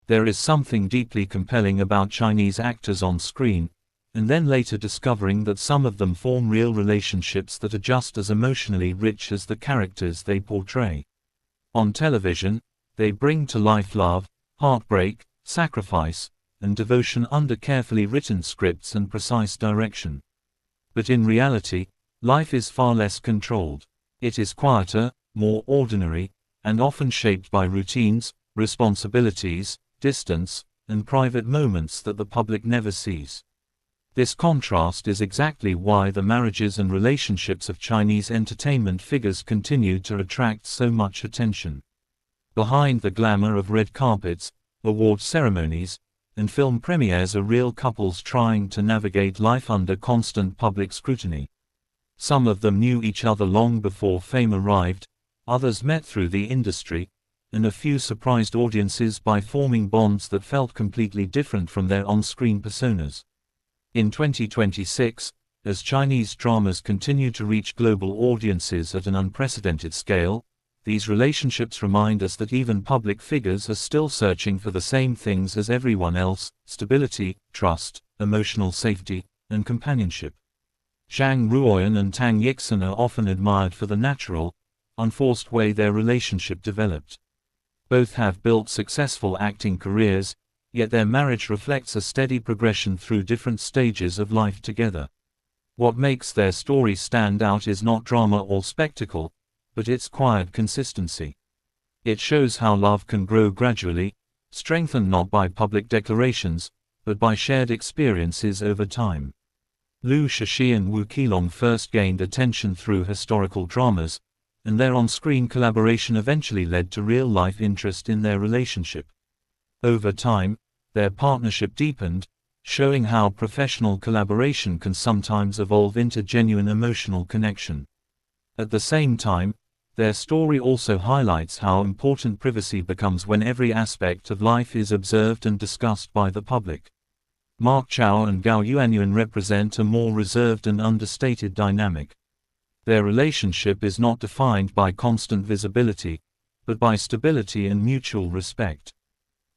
There is something deeply compelling about Chinese actors on screen, and then later discovering that some of them form real relationships that are just as emotionally rich as the characters they portray. On television, they bring to life love, heartbreak, sacrifice, and devotion under carefully written scripts and precise direction. But in reality, life is far less controlled. It is quieter, more ordinary, and often shaped by routines, responsibilities, distance, and private moments that the public never sees. This contrast is exactly why the marriages and relationships of Chinese entertainment figures continue to attract so much attention. Behind the glamour of red carpets, award ceremonies, and film premieres are real couples trying to navigate life under constant public scrutiny. Some of them knew each other long before fame arrived, others met through the industry, and a few surprised audiences by forming bonds that felt completely different from their on-screen personas. In 2026, as Chinese dramas continue to reach global audiences at an unprecedented scale, these relationships remind us that even public figures are still searching for the same things as everyone else: stability, trust, emotional safety, and companionship. Zhang Ruoyan and Tang Yixin are often admired for the natural, unforced way their relationship developed. Both have built successful acting careers, yet their marriage reflects a steady progression through different stages of life together. What makes their story stand out is not drama or spectacle, but its quiet consistency. It shows how love can grow gradually, strengthened not by public declarations, but by shared experiences over time. Liu Shaxi and Wu Qilong first gained attention through historical dramas, and their on-screen collaboration eventually led to real-life interest in their relationship. Over time, their partnership deepened, showing how professional collaboration can sometimes evolve into genuine emotional connection. At the same time, their story also highlights how important privacy becomes when every aspect of life is observed and discussed by the public. Mark Chow and Gao Yuanyuan represent a more reserved and understated dynamic. Their relationship is not defined by constant visibility, but by stability and mutual respect.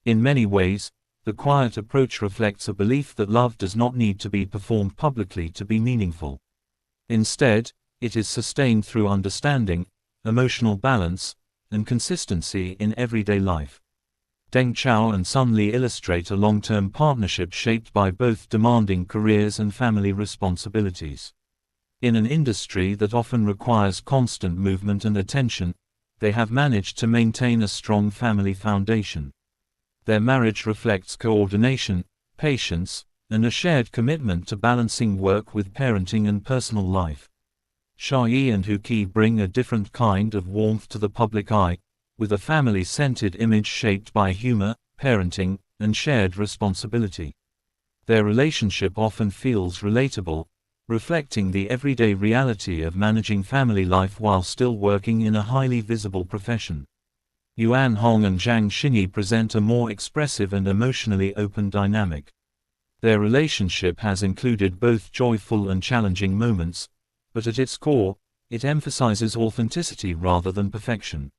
In many ways, the quiet approach reflects a belief that love does not need to be performed publicly to be meaningful. Instead, it is sustained through understanding, emotional balance, and consistency in everyday life. Deng Chao and Sun Li illustrate a long-term partnership shaped by both demanding careers and family responsibilities. In an industry that often requires constant movement and attention, they have managed to maintain a strong family foundation. Their marriage reflects coordination, patience, and a shared commitment to balancing work with parenting and personal life. Xia Yi and Hu Qi bring a different kind of warmth to the public eye, with a family-centered image shaped by humor, parenting, and shared responsibility. Their relationship often feels relatable, reflecting the everyday reality of managing family life while still working in a highly visible profession. Yuan Hong and Zhang Xinyi present a more expressive and emotionally open dynamic. Their relationship has included both joyful and challenging moments, but at its core, it emphasizes authenticity rather than perfection.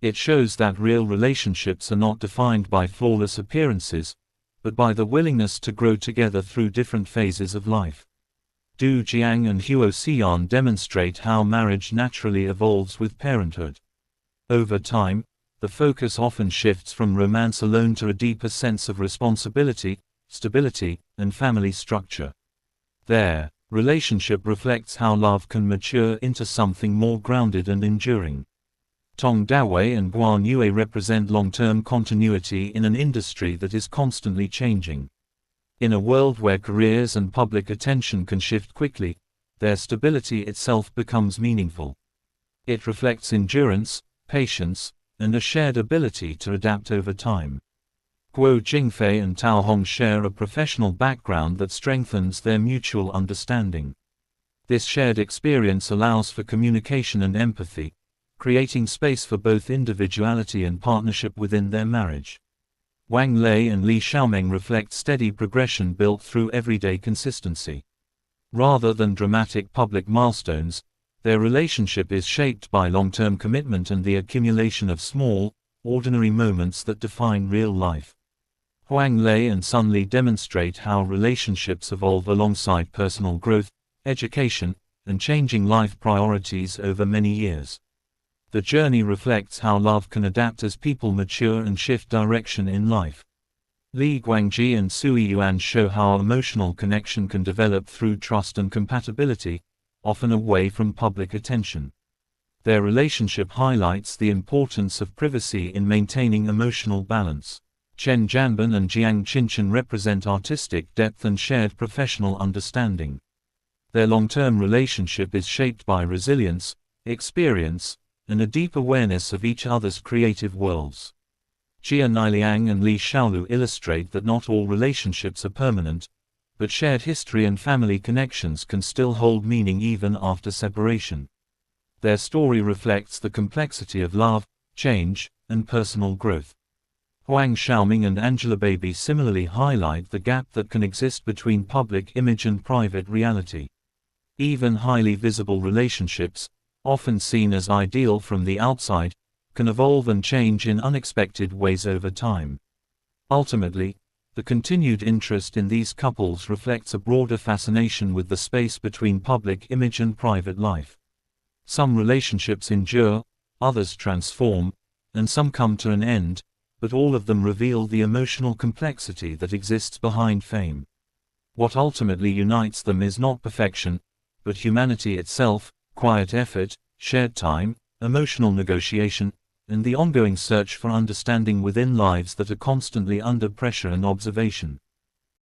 It shows that real relationships are not defined by flawless appearances, but by the willingness to grow together through different phases of life. Du Jiang and Huo Xian demonstrate how marriage naturally evolves with parenthood. Over time, the focus often shifts from romance alone to a deeper sense of responsibility, stability, and family structure. Their relationship reflects how love can mature into something more grounded and enduring. Tong Dawei and Guan Yue represent long-term continuity in an industry that is constantly changing. In a world where careers and public attention can shift quickly, their stability itself becomes meaningful. It reflects endurance, patience, and a shared ability to adapt over time. Guo Jingfei and Tao Hong share a professional background that strengthens their mutual understanding. This shared experience allows for communication and empathy, creating space for both individuality and partnership within their marriage. Wang Lei and Li Xiaomeng reflect steady progression built through everyday consistency. Rather than dramatic public milestones, their relationship is shaped by long-term commitment and the accumulation of small, ordinary moments that define real life. Huang Lei and Sun Li demonstrate how relationships evolve alongside personal growth, education, and changing life priorities over many years. The journey reflects how love can adapt as people mature and shift direction in life. Li Guangji and Sui Yuan show how emotional connection can develop through trust and compatibility, often away from public attention. Their relationship highlights the importance of privacy in maintaining emotional balance. Chen Jianben and Jiang Qinchen represent artistic depth and shared professional understanding. Their long-term relationship is shaped by resilience, experience, and a deep awareness of each other's creative worlds. Jia Niliang and Li Xiaolu illustrate that not all relationships are permanent, but shared history and family connections can still hold meaning even after separation. Their story reflects the complexity of love, change, and personal growth. Huang Xiaoming and Angelababy similarly highlight the gap that can exist between public image and private reality. Even highly visible relationships, often seen as ideal from the outside, can evolve and change in unexpected ways over time. Ultimately, the continued interest in these couples reflects a broader fascination with the space between public image and private life. Some relationships endure, others transform, and some come to an end, but all of them reveal the emotional complexity that exists behind fame. What ultimately unites them is not perfection, but humanity itself, quiet effort, shared time, emotional negotiation, and the ongoing search for understanding within lives that are constantly under pressure and observation.